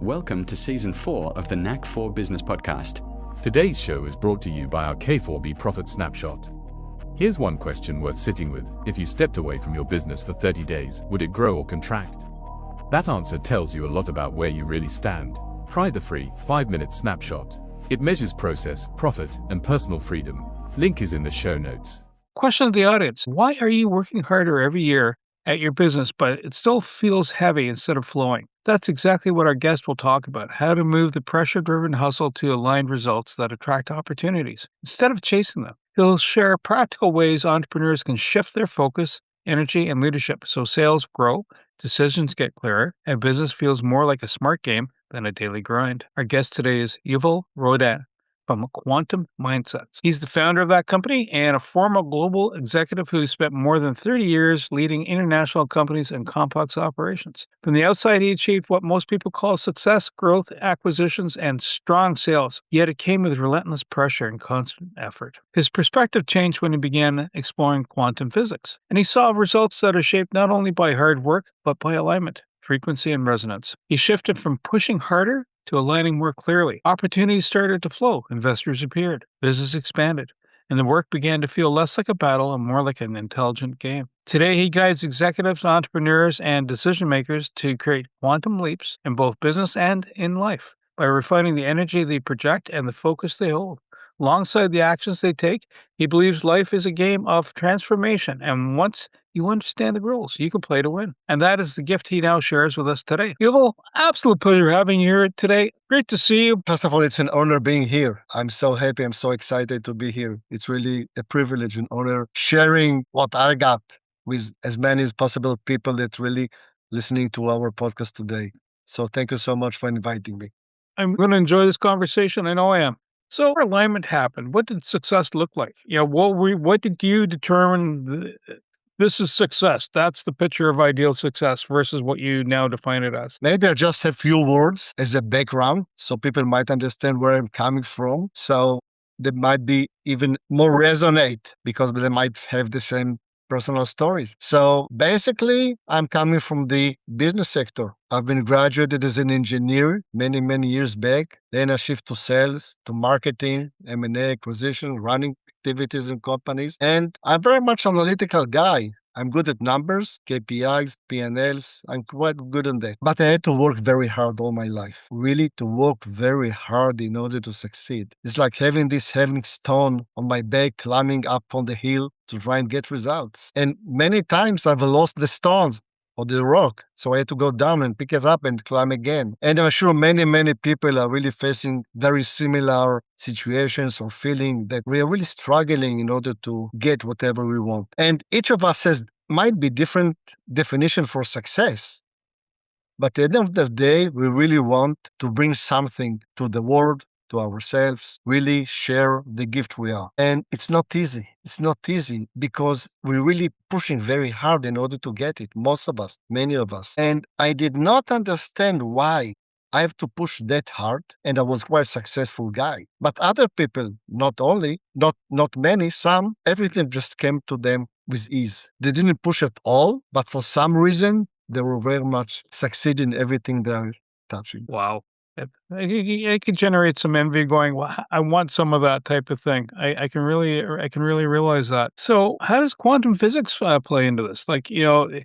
Welcome to Season 4 of the Knack 4 Business Podcast. Today's show is brought to you by our K4B Profit Snapshot. Here's one question worth sitting with. If you stepped away from your business for 30 days, would it grow or contract? That answer tells you a lot about where you really stand. Try the free 5-minute snapshot. It measures process, profit, and personal freedom. Link is in the show notes. Question of the audience. Why are you working harder every year at your business, but it still feels heavy instead of flowing? That's exactly what our guest will talk about, how to move the pressure-driven hustle to aligned results that attract opportunities instead of chasing them. He'll share practical ways entrepreneurs can shift their focus, energy, and leadership so sales grow, decisions get clearer, and business feels more like a smart game than a daily grind. Our guest today is Yuval Rodan from Quantum Mindsets. He's the founder of that company and a former global executive who spent more than 30 years leading international companies and complex operations. From the outside, he achieved what most people call success, growth, acquisitions, and strong sales, yet it came with relentless pressure and constant effort. His perspective changed when he began exploring quantum physics, and he saw results that are shaped not only by hard work, but by alignment, frequency, and resonance. He shifted from pushing harder to aligning more clearly. Opportunities started to flow, investors appeared, business expanded, and the work began to feel less like a battle and more like an intelligent game. Today, he guides executives, entrepreneurs, and decision makers to create quantum leaps in both business and in life by refining the energy they project and the focus they hold. Alongside the actions they take, he believes life is a game of transformation, and once you understand the rules, you can play to win. And that is the gift he now shares with us today. Yuval, absolute pleasure having you here today. Great to see you. First of all, it's an honor being here. I'm so happy. I'm so excited to be here. It's really a privilege and honor sharing what I got with as many as possible people that really listening to our podcast today. So thank you so much for inviting me. I'm going to enjoy this conversation. I know I am. So alignment happened. What did success look like? What did you determine this is success? That's the picture of ideal success versus what you now define it as. Maybe I just have few words as a background so people might understand where I'm coming from. So they might be even more resonate because they might have the same personal stories. So basically, I'm coming from the business sector. I've been graduated as an engineer many, many years back. Then I shift to sales, to marketing, M&A, acquisition, running activities in companies. And I'm very much an analytical guy. I'm good at numbers, KPIs, P&Ls. I'm quite good on that. But I had to work very hard all my life. Really to work very hard in order to succeed. It's like having this heavy stone on my back, climbing up on the hill to try and get results. And many times I've lost the stones or the rock. So I had to go down and pick it up and climb again. And I'm sure many, many people are really facing very similar situations or feeling that we are really struggling in order to get whatever we want. And each of us might be different definition for success. But at the end of the day, we really want to bring something to the world, to ourselves, really share the gift we are. And it's not easy. It's not easy because we're really pushing very hard in order to get it. Most of us, many of us. And I did not understand why I have to push that hard. And I was quite a successful guy. But other people, not many, some, everything just came to them with ease. They didn't push at all, but for some reason, they were very much succeeding in everything they're touching. Wow. It could generate some envy going, well, I want some of that type of thing. I can really realize that. So how does quantum physics play into this? Like, you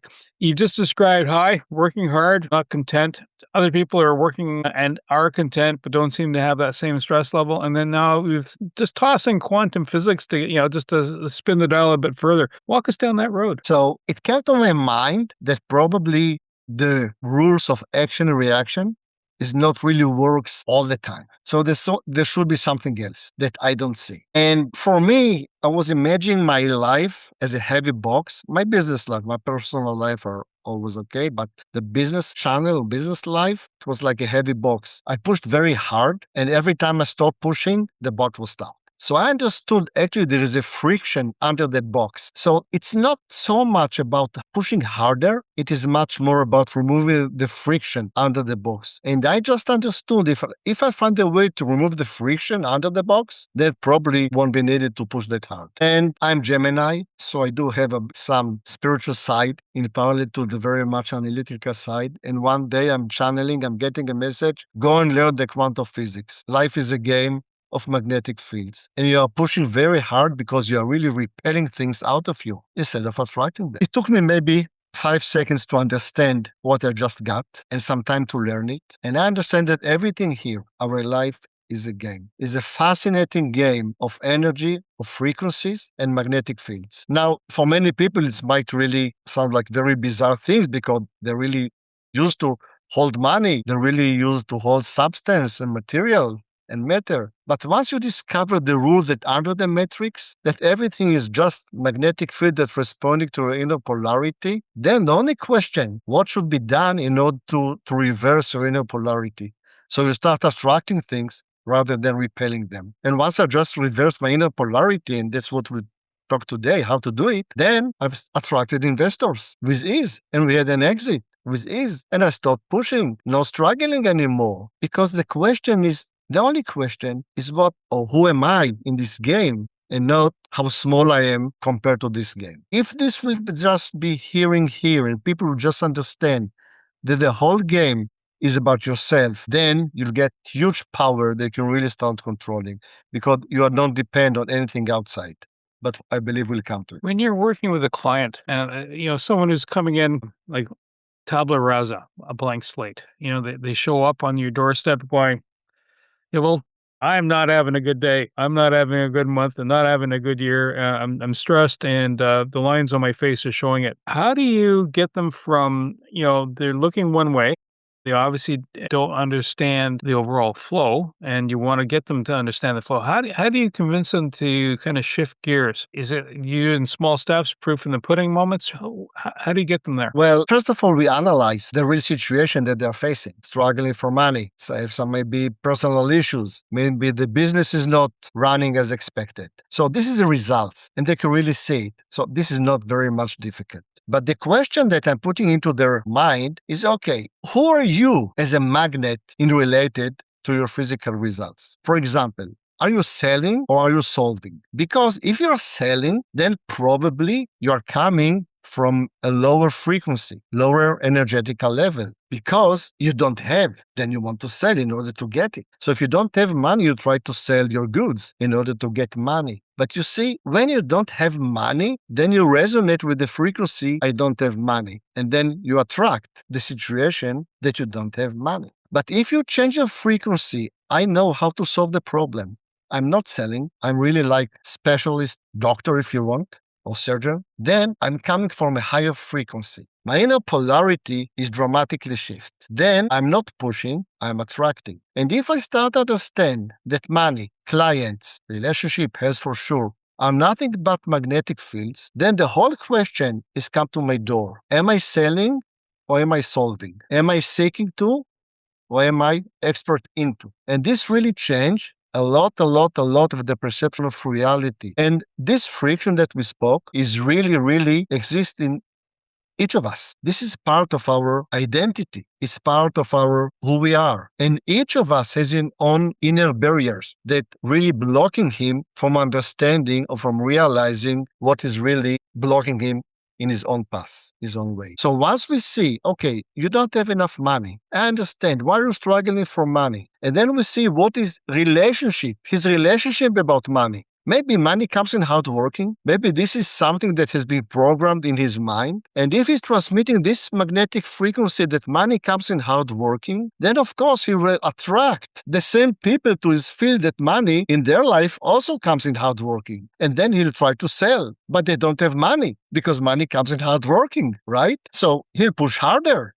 just described working hard, not content. Other people are working and are content, but don't seem to have that same stress level. And then now we've just tossing quantum physics to, just to spin the dial a bit further. Walk us down that road. So it came to my mind that probably the rules of action and reaction is not really works all the time. So there should be something else that I don't see. And for me, I was imagining my life as a heavy box. My business life, my personal life are always okay, but the business channel, business life, it was like a heavy box. I pushed very hard, and every time I stopped pushing, the box was stopped. So I understood actually there is a friction under the box. So it's not so much about pushing harder. It is much more about removing the friction under the box. And I just understood if I find a way to remove the friction under the box, then probably won't be needed to push that hard. And I'm Gemini, so I do have some spiritual side in parallel to the very much analytical side. And one day I'm channeling, I'm getting a message, go and learn the quantum physics. Life is a game of magnetic fields. And you are pushing very hard because you are really repelling things out of you instead of attracting them. It took me maybe 5 seconds to understand what I just got and some time to learn it. And I understand that everything here, our life, is a game. It's a fascinating game of energy, of frequencies, and magnetic fields. Now, for many people, it might really sound like very bizarre things because they're really used to hold money. They're really used to hold substance and material and matter. But once you discover the rules that under the matrix, that everything is just magnetic field that's responding to your inner polarity, then the only question, what should be done in order to reverse your inner polarity? So you start attracting things rather than repelling them. And once I just reverse my inner polarity, and that's what we talk today, how to do it, then I've attracted investors with ease, and we had an exit with ease, and I stopped pushing, no struggling anymore. Because the only question is what or who am I in this game, and not how small I am compared to this game. If this will just be here, and people will just understand that the whole game is about yourself, then you'll get huge power that you really start controlling because you are not depend on anything outside. But I believe we'll come to it. When you're working with a client, someone who's coming in like tabula rasa, a blank slate, they show up on your doorstep going, yeah, well, I'm not having a good day. I'm not having a good month. I'm not having a good year. I'm stressed, and the lines on my face are showing it. How do you get them from, they're looking one way. They obviously don't understand the overall flow, and you want to get them to understand the flow. How do you convince them to kind of shift gears? Is it you in small steps, proof in the pudding moments? How do you get them there? Well, first of all, we analyze the real situation that they're facing, struggling for money. So if some maybe personal issues, maybe the business is not running as expected. So this is the results, and they can really see it. So this is not very much difficult. But the question that I'm putting into their mind is, okay, who are you as a magnet in related to your physical results? For example, are you selling or are you solving? Because if you're selling, then probably you're coming from a lower frequency, lower energetical level. Because you don't have, then you want to sell in order to get it. So if you don't have money, you try to sell your goods in order to get money. But you see, when you don't have money, then you resonate with the frequency, I don't have money. And then you attract the situation that you don't have money. But if you change your frequency, I know how to solve the problem. I'm not selling. I'm really like specialist doctor if you want, or surgeon. Then I'm coming from a higher frequency. My inner polarity is dramatically shift. Then I'm not pushing, I'm attracting. And if I start to understand that money, clients, relationship, health for sure, are nothing but magnetic fields, then the whole question is come to my door. Am I selling or am I solving? Am I seeking to or am I expert into? And this really changed a lot of the perception of reality. And this friction that we spoke is really exists in each of us. This is part of our identity. It's part of our who we are. And each of us has his own inner barriers that really blocking him from understanding or from realizing what is really blocking him in his own path, his own way. So once we see, okay, you don't have enough money. I understand why you're struggling for money. And then we see what is his relationship about money. Maybe money comes in hardworking. Maybe this is something that has been programmed in his mind. And if he's transmitting this magnetic frequency that money comes in hardworking, then of course he will attract the same people to his field that money in their life also comes in hardworking. And then he'll try to sell, but they don't have money because money comes in hardworking, right? So he'll push harder.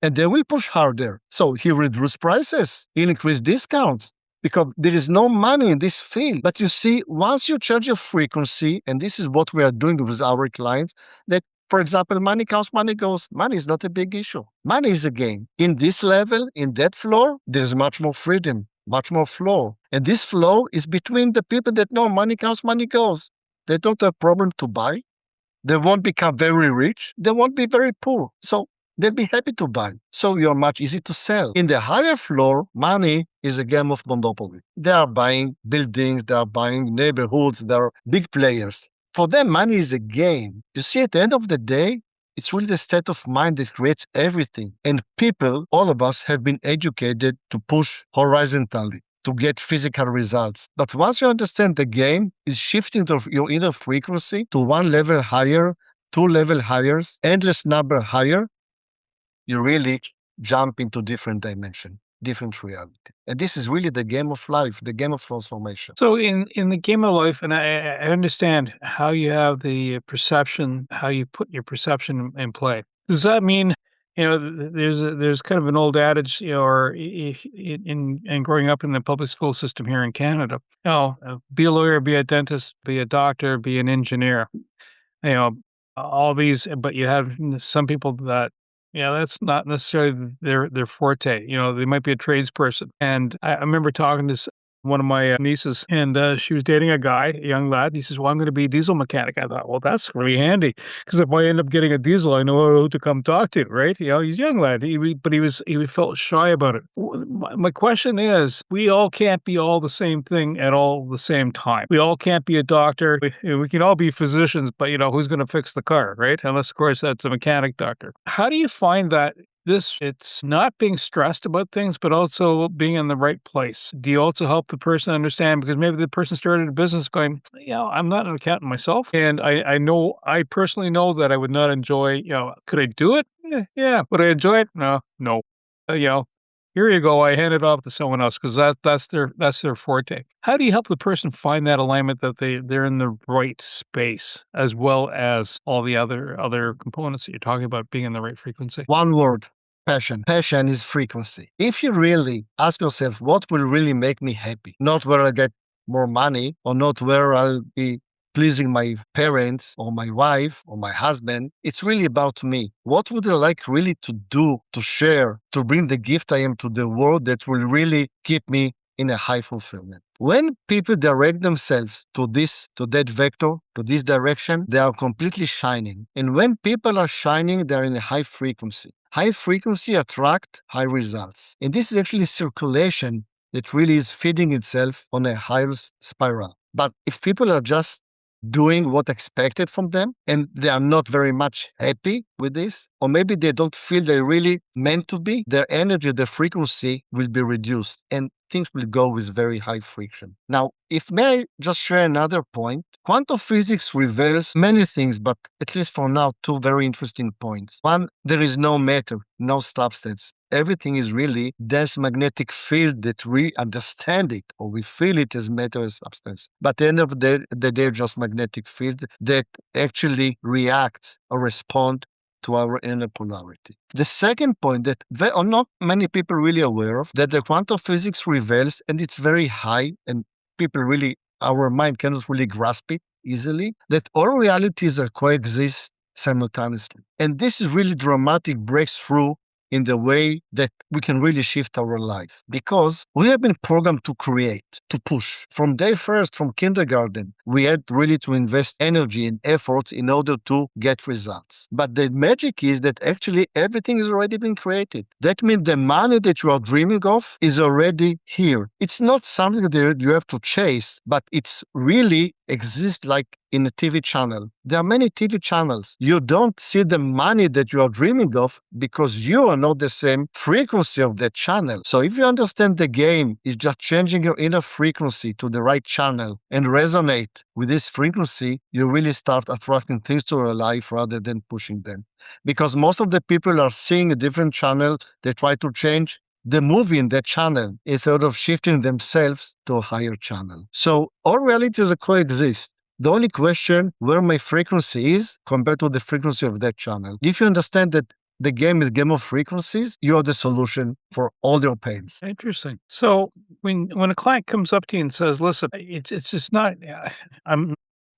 And they will push harder. So he'll reduce prices. He'll increase discounts. Because there is no money in this field. But you see, once you change your frequency, and this is what we are doing with our clients, that, for example, money comes, money goes. Money is not a big issue. Money is a game. In this level, in that floor, there's much more freedom. much more flow. And this flow is between the people that know money comes, money goes. They don't have problem to buy. They won't become very rich. They won't be very poor. So they'll be happy to buy. So you're much easy to sell. In the higher floor, money is a game of monopoly. They are buying buildings, they are buying neighborhoods, they are big players. For them, money is a game. You see, at the end of the day, it's really the state of mind that creates everything. And people, all of us, have been educated to push horizontally, to get physical results. But once you understand the game is shifting your inner frequency to one level higher, two level higher, endless number higher, you really jump into different dimension, different reality. And this is really the game of life, the game of transformation. So in the game of life, and I understand how you have the perception, how you put your perception in play. Does that mean, there's kind of an old adage, or in growing up in the public school system here in Canada, be a lawyer, be a dentist, be a doctor, be an engineer, you know, all these, but you have some people that, that's not necessarily their forte. They might be a tradesperson. And I remember talking to one of my nieces, and she was dating a guy, a young lad. He says, "Well, I'm going to be a diesel mechanic." I thought, well, that's really handy, because if I end up getting a diesel, I know who to come talk to, right? He's a young lad, but he felt shy about it. My question is, we all can't be all the same thing at all the same time. We all can't be a doctor. We can all be physicians, but who's going to fix the car, right? Unless, of course, that's a mechanic doctor. How do you find that it's not being stressed about things, but also being in the right place? Do you also help the person understand? Because maybe the person started a business going, I'm not an accountant myself. And I personally know that I would not enjoy, could I do it? Yeah. Would I enjoy it? No. Here you go. I hand it off to someone else, because that's their forte. How do you help the person find that alignment, that they're in the right space, as well as all the other components that you're talking about, being in the right frequency? One word, passion. Passion is frequency. If you really ask yourself, what will really make me happy? Not where I get more money, or not where I'll be pleasing my parents or my wife or my husband. It's really about me. What would I like really to do, to share, to bring the gift I am to the world that will really keep me in a high fulfillment? When people direct themselves to that vector, to this direction, they are completely shining. And when people are shining, they're in a high frequency. High frequency attract high results. And this is actually circulation that really is feeding itself on a higher spiral. But if people are just doing what expected from them, and they are not very much happy with this, or maybe they don't feel they're really meant to be, their energy, their frequency will be reduced, and things will go with very high friction. Now, if may I just share another point, quantum physics reveals many things, but at least for now, two very interesting points. One, there is no matter, no substance. Everything is really dense magnetic field that we understand it, or we feel it as matter as substance. But at the end of the day, just magnetic field that actually reacts or respond to our inner polarity. The second point that are not many people really aware of, that the quantum physics reveals, and it's very high, and people really, our mind cannot really grasp it easily, that all realities are coexist simultaneously. And this is really dramatic breakthrough in the way that we can really shift our life. Because we have been programmed to create, to push. From day first, from kindergarten, we had really to invest energy and efforts in order to get results. But the magic is that actually everything has already been created. That means the money that you are dreaming of is already here. It's not something that you have to chase, but it's really exists like in a TV channel. There are many TV channels. You don't see the money that you are dreaming of because you are not the same frequency of that channel. So if you understand the game is just changing your inner frequency to the right channel and resonate with this frequency, you really start attracting things to your life rather than pushing them. Because most of the people are seeing a different channel, they try to change the movie in that channel instead of shifting themselves to a higher channel. So all realities coexist. The only question where my frequency is compared to the frequency of that channel. If you understand that the game is a game of frequencies, you are the solution for all your pains. Interesting. So when a client comes up to you and says, "Listen, it's just not,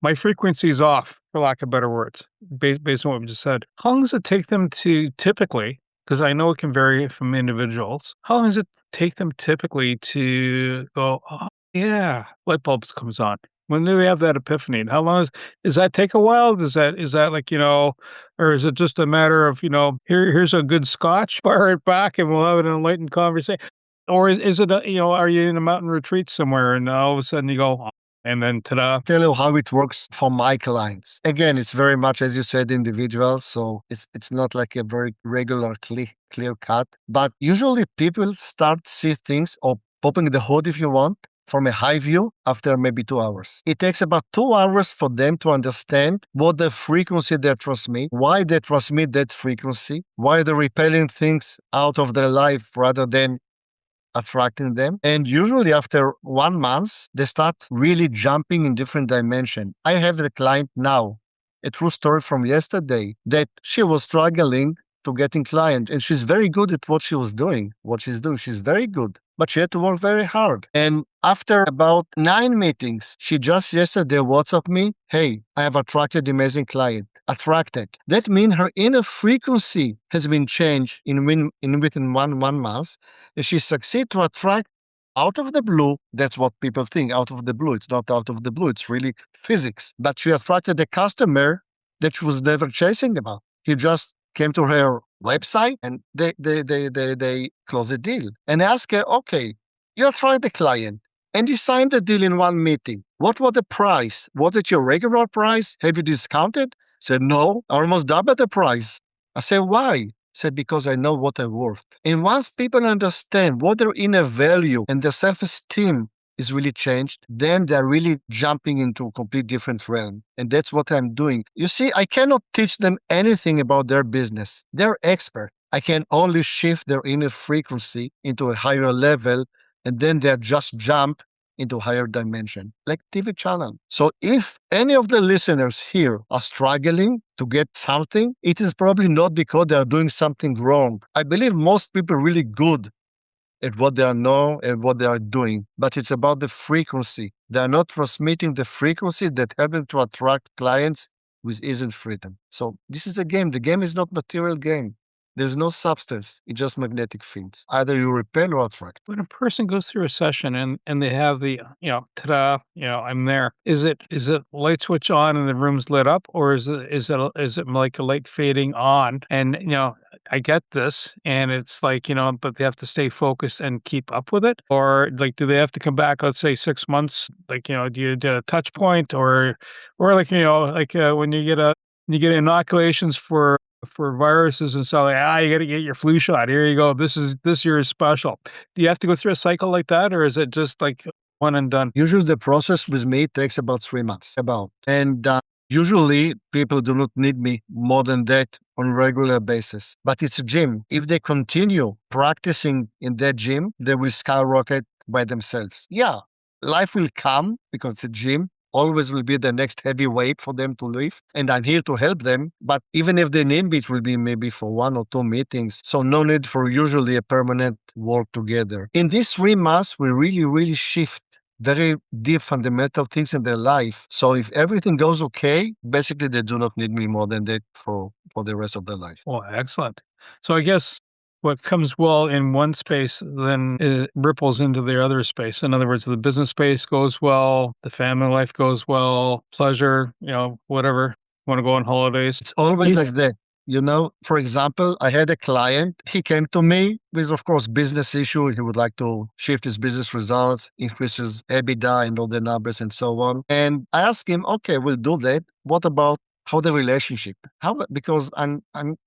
my frequency is off," for lack of better words, based on what we just said, how long does it take them to typically? Because I know it can vary from individuals. How long does it take them typically to go, oh, yeah, light bulbs comes on? When do we have that epiphany? And how long does that take a while? Is that like, or is it just a matter of, here's a good scotch, fire it back and we'll have an enlightened conversation? Or is it, are you in a mountain retreat somewhere and all of a sudden you go, "Oh," and then ta-da. Tell you how it works for my clients. Again, it's very much, as you said, individual. So it's not like a very regular, clear cut. But usually people start see things or popping the hood, if you want, from a high view after maybe 2 hours. It takes about 2 hours for them to understand what the frequency they transmit, why they transmit that frequency, why they're repelling things out of their life rather than attracting them. And usually after 1 month, they start really jumping in different dimension. I have a client now, a true story from yesterday, that she was struggling to getting client and she's very good at what she's doing. She's very good, but she had to work very hard. And after about 9 meetings, she just yesterday WhatsApp me, hey, I have attracted amazing client. Attracted. That means her inner frequency has been changed within one month. And she succeed to attract out of the blue. That's what people think, out of the blue. It's not out of the blue. It's really physics. But she attracted a customer that she was never chasing about. He just came to her website and they closed the deal and asked her, okay, you attract the client and you signed the deal in one meeting. What was the price? Was it your regular price? Have you discounted? Said, no, I almost doubled the price. I said, why? Said, because I know what I'm worth. And once people understand what their inner value and their self-esteem is really changed, then they're really jumping into a complete different realm. And that's what I'm doing. You see, I cannot teach them anything about their business. They're expert. I can only shift their inner frequency into a higher level, and then they just jump into a higher dimension, like TV channel. So if any of the listeners here are struggling to get something, it is probably not because they are doing something wrong. I believe most people are really good at what they know and what they are doing, but it's about the frequency. They are not transmitting the frequency that help them to attract clients with ease and freedom. So this is a game. The game is not material game. There's no substance. It's just magnetic fields. Either you repel or attract. When a person goes through a session and they have the, ta-da, I'm there. Is it light switch on and the room's lit up, or is it like a light fading on? And I get this, and it's like but they have to stay focused and keep up with it, or like do they have to come back? Let's say 6 months. Like do you do a touch point, or like when you get inoculations for viruses and so you got to get your flu shot. Here you go. This year is special. Do you have to go through a cycle like that, or is it just like one and done? Usually the process with me takes about 3 months. And usually people do not need me more than that on a regular basis. But it's a gym. If they continue practicing in that gym, they will skyrocket by themselves. Yeah, life will come because it's a gym. Always will be the next heavy weight for them to lift. And I'm here to help them. But even if they need me, it will be maybe for 1 or 2 meetings. So no need for usually a permanent work together. In these 3 months, we really, really shift very deep fundamental things in their life. So if everything goes okay, basically they do not need me more than that for the rest of their life. Oh, excellent. So I guess what comes well in one space then it ripples into the other space. In other words, the business space goes well, the family life goes well, pleasure, whatever. Want to go on holidays. It's always like that. For example, I had a client. He came to me with, of course, business issue. He would like to shift his business results, increase his EBITDA and all the numbers and so on. And I asked him, okay, we'll do that. What about how the relationship? Because I'm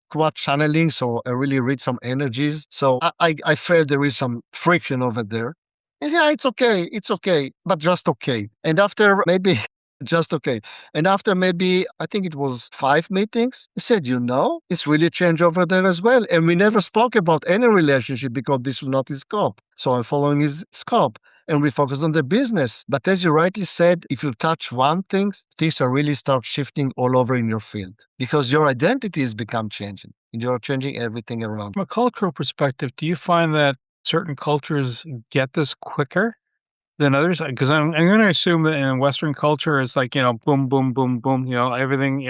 quite channeling, so I really read some energies. So I felt there is some friction over there. And yeah, it's okay, but just okay. And after maybe just okay. And after maybe, I think it was 5 meetings, he said, it's really changed over there as well. And we never spoke about any relationship because this was not his scope. So I'm following his scope and we focus on the business. But as you rightly said, if you touch one thing, things are really start shifting all over in your field because your identity has become changing and you're changing everything around. From a cultural perspective, do you find that certain cultures get this quicker than others? Because I'm going to assume that in Western culture, it's like, boom, boom, boom, boom, everything,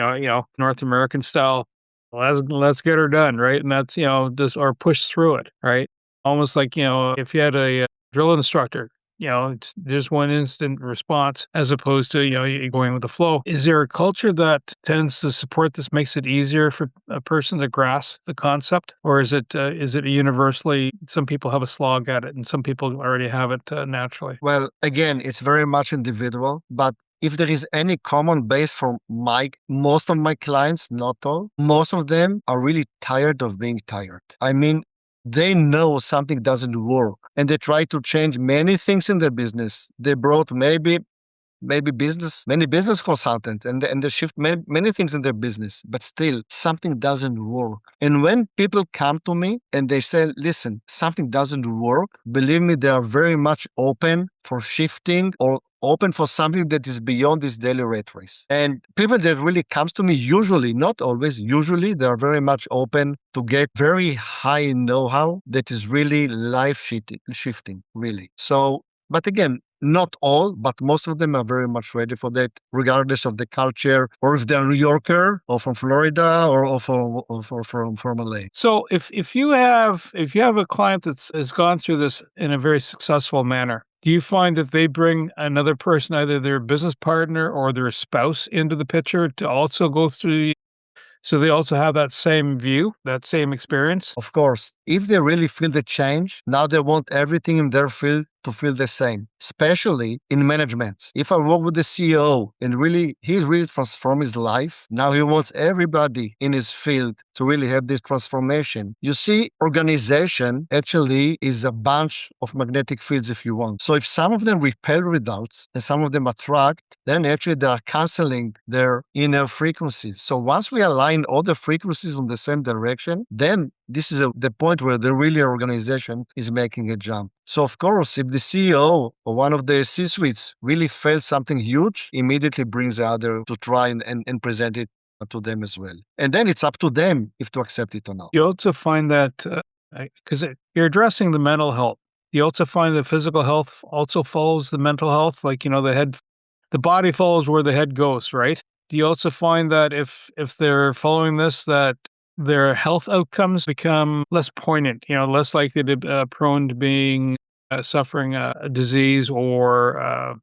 North American style. Let's get her done, right? And that's, just or push through it, right? Almost like, if you had a drill instructor, it's just one instant response as opposed to, you going with the flow. Is there a culture that tends to support this, makes it easier for a person to grasp the concept? Or is it universally, some people have a slog at it and some people already have it naturally? Well, again, it's very much individual, but if there is any common base for most of my clients, not all, most of them are really tired of being tired. I mean, they know something doesn't work and they try to change many things in their business. They brought maybe many business consultants, and they shift many things in their business, but still something doesn't work. And when people come to me and they say, listen, something doesn't work, believe me, they are very much open for shifting or open for something that is beyond this daily rat race. And people that really comes to me, usually, not always, usually they are very much open to get very high know-how that is really shifting, really. So, but again, not all, but most of them are very much ready for that, regardless of the culture, or if they're New Yorker, or from Florida, or from LA. So if you have a client that's has gone through this in a very successful manner, do you find that they bring another person, either their business partner or their spouse, into the picture to also go through? So they also have that same view, that same experience? Of course, if they really feel the change, now they want everything in their field to feel the same, especially in management. If I work with the CEO and he's really transformed his life, now he wants everybody in his field to really have this transformation. You see, organization actually is a bunch of magnetic fields, if you want. So if some of them repel results and some of them attract, then actually they are canceling their inner frequencies. So once we align all the frequencies in the same direction, then this is the point where the really organization is making a jump. So of course, if the CEO or one of the C-suites really felt something huge, immediately brings the other to try and present it to them as well. And then it's up to them if to accept it or not. You also find that, because you're addressing the mental health, you also find that physical health also follows the mental health, like, the body follows where the head goes, right? Do you also find that if they're following this, that their health outcomes become less poignant, less likely to prone to being suffering a disease or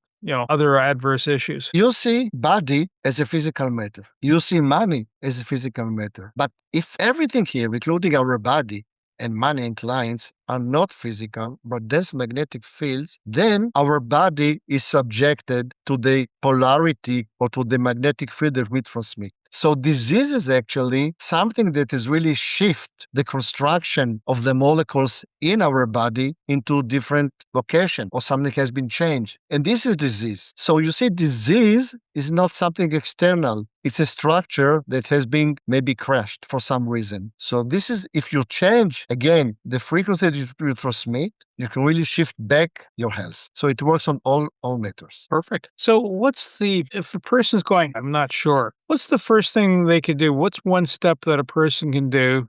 other adverse issues? You see body as a physical matter. You see money as a physical matter. But if everything here, including our body and money and clients, are not physical, but there's magnetic fields, then our body is subjected to the polarity or to the magnetic field that we transmit. So disease is actually something that is really shift the construction of the molecules in our body into different location, or something has been changed. And this is disease. So you see, disease is not something external. It's a structure that has been maybe crashed for some reason. So this is, if you change, again, the frequency that you transmit, you can really shift back your health. So it works on all matters. Perfect. So if a person's going, I'm not sure, what's the first thing they could do? What's one step that a person can do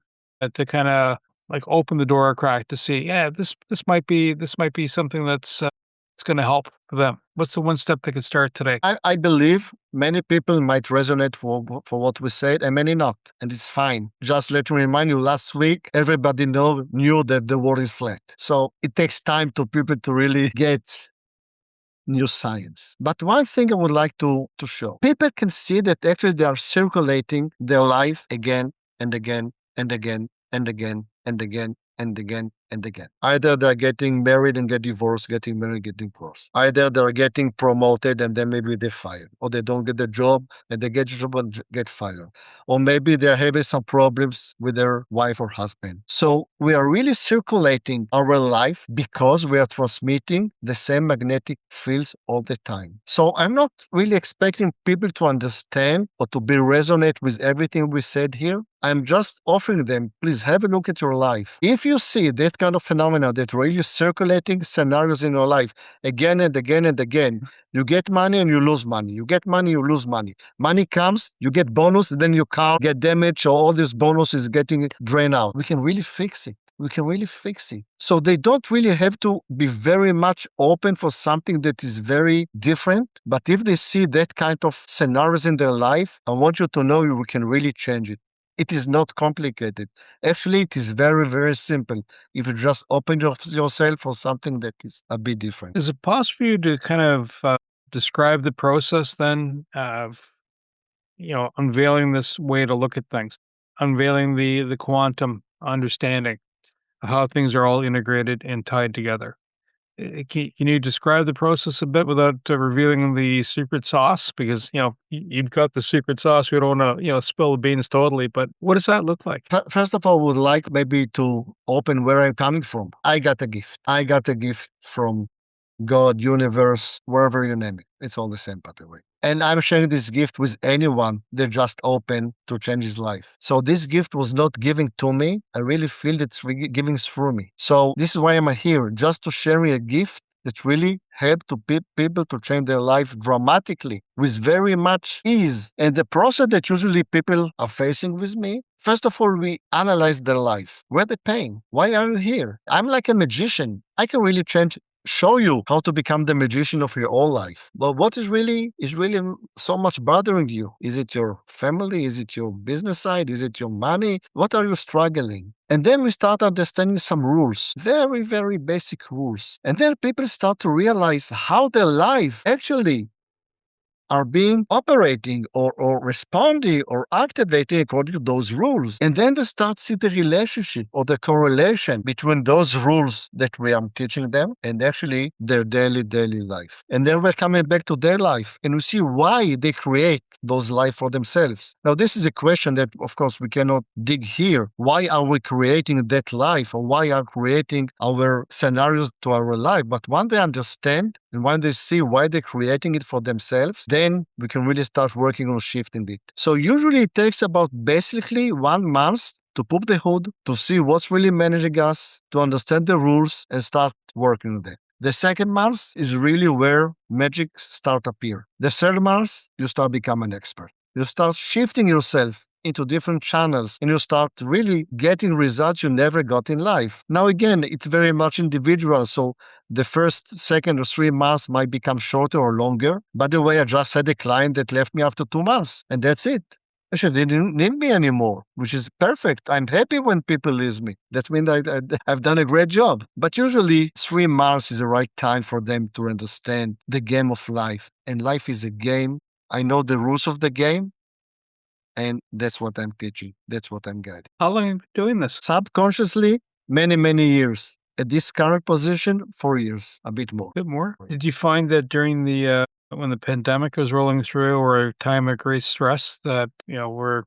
to kind of like open the door a crack to see, this might be something that's it's going to help them? What's the one step they could start today? I believe many people might resonate for what we said and many not, and it's fine. Just let me remind you, last week, everybody knew that the world is flat. So it takes time to people to really get new science. But one thing I would like to show, people can see that actually they are circulating their life again and again and again and again and again and again and again. Either they're getting married and get divorced, getting married, get divorced. Either they're getting promoted and then maybe they're fired. Or they don't get the job and they get a job and get fired. Or maybe they're having some problems with their wife or husband. So we are really circulating our life because we are transmitting the same magnetic fields all the time. So I'm not really expecting people to understand or to be resonate with everything we said here. I'm just offering them, please have a look at your life. If you see that kind of phenomena that really circulating scenarios in your life again and again and again, you get money and you lose money. You get money, you lose money. Money comes, you get bonus, then your car get damaged or all this bonus is getting drained out. We can really fix it. We can really fix it. So they don't really have to be very much open for something that is very different. But if they see that kind of scenarios in their life, I want you to know we can really change it. It is not complicated. Actually, it is very, very simple. If you just open yourself for something that is a bit different. Is it possible for you to kind of describe the process then of, unveiling this way to look at things, unveiling the quantum understanding of how things are all integrated and tied together? Can you describe the process a bit without revealing the secret sauce? Because, you've got the secret sauce. We don't want to, spill the beans totally, but what does that look like? First of all, I would like maybe to open where I'm coming from. I got a gift. I got a gift from God, universe, wherever you name it. It's all the same, by the way. And I'm sharing this gift with anyone that just open to change his life. So this gift was not given to me. I really feel it's giving through me. So this is why I'm here, just to share a gift that really help to people to change their life dramatically with very much ease. And the process that usually people are facing with me, first of all, we analyze their life. Where the pain? Why are you here? I'm like a magician. I can really show you how to become the magician of your whole life. But what is really so much bothering you? Is it your family? Is it your business side? Is it your money? What are you struggling? And then we start understanding some rules, very, very basic rules. And then people start to realize how their life actually are being operating or responding or activating according to those rules. And then they start to see the relationship or the correlation between those rules that we are teaching them and actually their daily life. And then we're coming back to their life and we see why they create those life for themselves. Now, this is a question that, of course, we cannot dig here. Why are we creating that life or why are creating our scenarios to our life? But when they understand and when they see why they're creating it for themselves, then we can really start working on shifting it. So usually it takes about basically 1 month to pop the hood, to see what's really managing us, to understand the rules and start working on them. The second month is really where magic start appear. The third month, you start become an expert. You start shifting yourself into different channels and you start really getting results you never got in life. Now, again, it's very much individual. So the first, second, or 3 months might become shorter or longer. By the way, I just had a client that left me after 2 months and that's it. Actually, they didn't need me anymore, which is perfect. I'm happy when people leave me. That means I've done a great job. But usually 3 months is the right time for them to understand the game of life. And life is a game. I know the rules of the game. And that's what I'm teaching. That's what I'm guiding. How long have you been doing this? Subconsciously, many, many years. At this current position, 4 years, a bit more. A bit more? Did you find that during the when the pandemic was rolling through or a time of great stress that, where,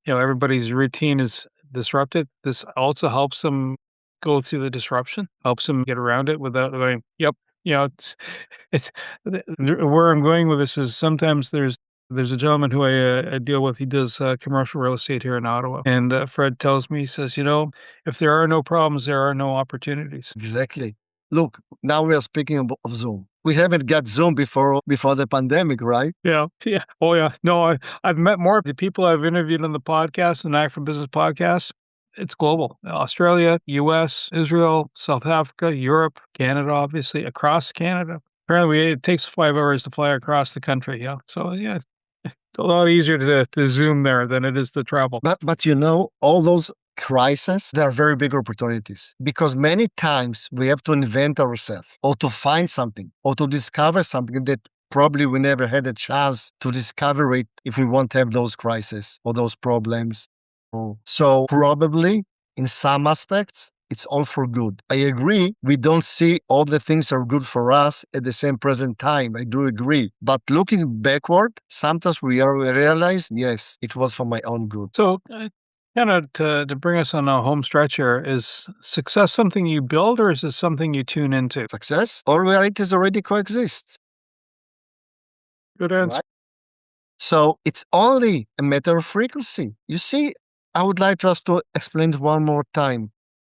everybody's routine is disrupted, this also helps them go through the disruption, helps them get around it without going, yep, it's where I'm going with this is sometimes there's a gentleman who I deal with. He does commercial real estate here in Ottawa. And Fred tells me, he says, if there are no problems, there are no opportunities. Exactly. Look, now we are speaking of Zoom. We haven't got Zoom before the pandemic, right? Yeah. Yeah. Oh, yeah. No, I've met more of the people I've interviewed on the podcast, the Knack for Business podcast. It's global. Australia, US, Israel, South Africa, Europe, Canada, obviously, across Canada. Apparently, it takes 5 hours to fly across the country. Yeah. So, yeah, it's a lot easier to Zoom there than it is to travel. But all those crises, they are very big opportunities because many times we have to invent ourselves or to find something or to discover something that probably we never had a chance to discover it if we won't have those crises or those problems. So probably in some aspects, it's all for good. I agree. We don't see all the things are good for us at the same present time. I do agree. But looking backward, sometimes we realize, yes, it was for my own good. So kind of to bring us on a home stretch here, is success something you build or is it something you tune into? Success or reality already coexist. Good answer. Right? So it's only a matter of frequency. You see, I would like just to explain it one more time.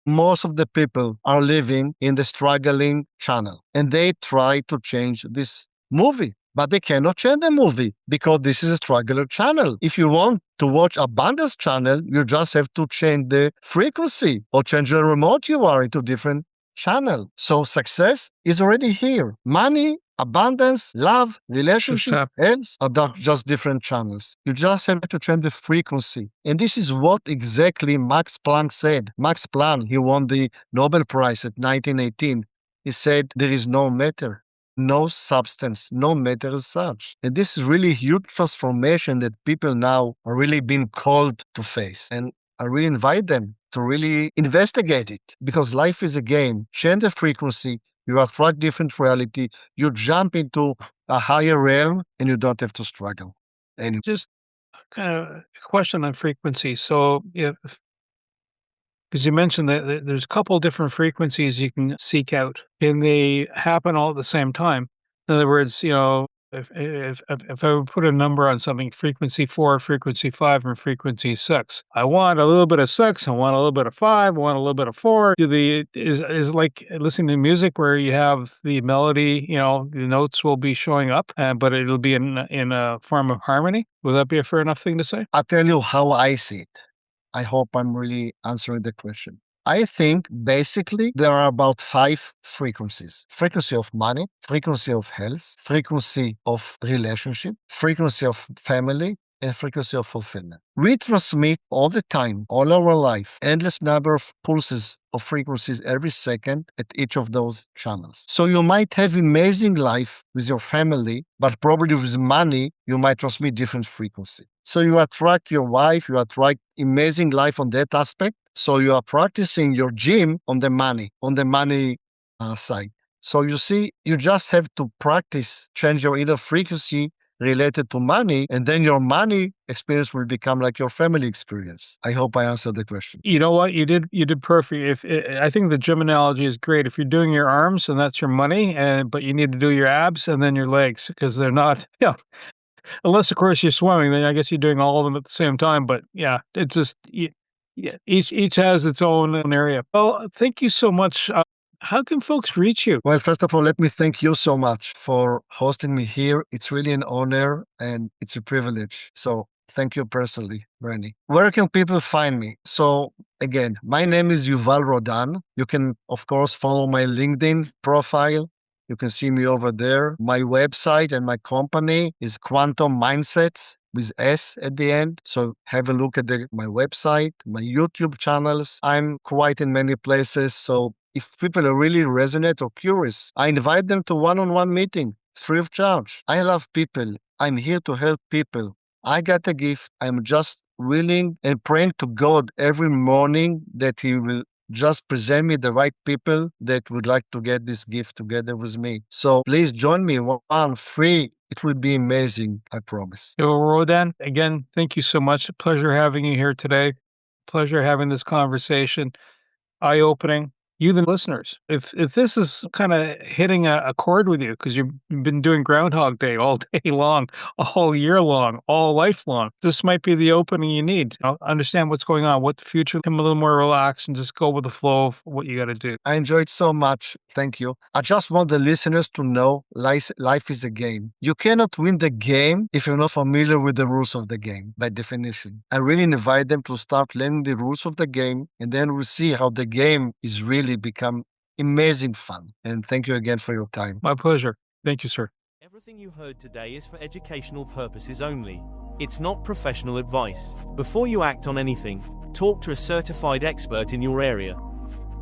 Most of the people are living in the struggling channel and they try to change this movie, but they cannot change the movie because this is a struggler channel. If you want to watch abundance channel, you just have to change the frequency or change the remote you are into different channel. So success is already here. Money, abundance, love, relationship, happened. health are not just different channels. You just have to change the frequency. And this is what exactly Max Planck said. Max Planck, he won the Nobel Prize at 1918. He said, there is no matter, no substance, no matter as such. And this is really huge transformation that people now are really being called to face. And I really invite them to really investigate it, because life is a game. Change the frequency, you attract different reality, you jump into a higher realm, and you don't have to struggle anymore. Just kind of a question on frequency. So, because you mentioned that there's a couple different frequencies you can seek out. Can they happen all at the same time? In other words, if I would put a number on something, frequency 4, frequency 5, and frequency 6, I want a little bit of 6, I want a little bit of 5, I want a little bit of 4. Is it like listening to music where you have the melody, the notes will be showing up, but it'll be in a form of harmony? Would that be a fair enough thing to say? I'll tell you how I see it. I hope I'm really answering the question. I think basically there are about 5 frequencies. Frequency of money, frequency of health, frequency of relationship, frequency of family, and frequency of fulfillment. We transmit all the time, all our life, endless number of pulses of frequencies every second at each of those channels. So you might have amazing life with your family, but probably with money, you might transmit different frequency. So you attract your wife, you attract amazing life on that aspect. So you are practicing your gym on the money side. So you see, you just have to practice, change your inner frequency related to money, and then your money experience will become like your family experience. I hope I answered the question. You know what? You did perfect. I think the gym analogy is great. If you're doing your arms and that's your money, but you need to do your abs and then your legs, because they're not, unless of course you're swimming, then I guess you're doing all of them at the same time. But yeah, it's just, each has its own area. Well, thank you so much. How can folks reach you? Well, first of all, let me thank you so much for hosting me here. It's really an honor and it's a privilege. So thank you personally, Bernie. Where can people find me? So again, my name is Yuval Rodan. You can, of course, follow my LinkedIn profile. You can see me over there. My website and my company is Quantum Mindsets with S at the end. So have a look at my website, my YouTube channels. I'm quite in many places. So if people are really resonate or curious, I invite them to one-on-one meeting, free of charge. I love people. I'm here to help people. I got a gift. I'm just willing and praying to God every morning that He will just present me the right people that would like to get this gift together with me. So please join me free. It will be amazing, I promise. Yuval Rodan, again, thank you so much. Pleasure having you here today. Pleasure having this conversation. Eye-opening. You, the listeners, if this is kind of hitting a chord with you because you've been doing Groundhog Day all day long, all year long, all life long, this might be the opening you need. Understand what's going on, what the future, become a little more relaxed and just go with the flow of what you got to do. I enjoyed so much. Thank you. I just want the listeners to know life is a game. You cannot win the game if you're not familiar with the rules of the game, by definition. I really invite them to start learning the rules of the game, and then we'll see how the game is really become amazing fun. And thank you again for your time. My pleasure. Thank you, sir. Everything you heard today is for educational purposes only. It's not professional advice. Before you act on anything, talk to a certified expert in your area.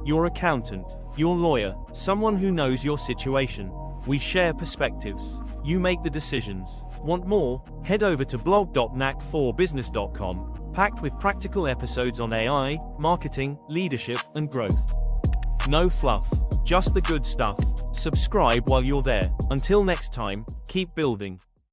Your accountant, your lawyer, someone who knows your situation. We share perspectives. You make the decisions. Want more? Head over to blog.knack4business.com, packed with practical episodes on AI, marketing, leadership, and growth. No fluff, just the good stuff. Subscribe while you're there. Until next time, keep building.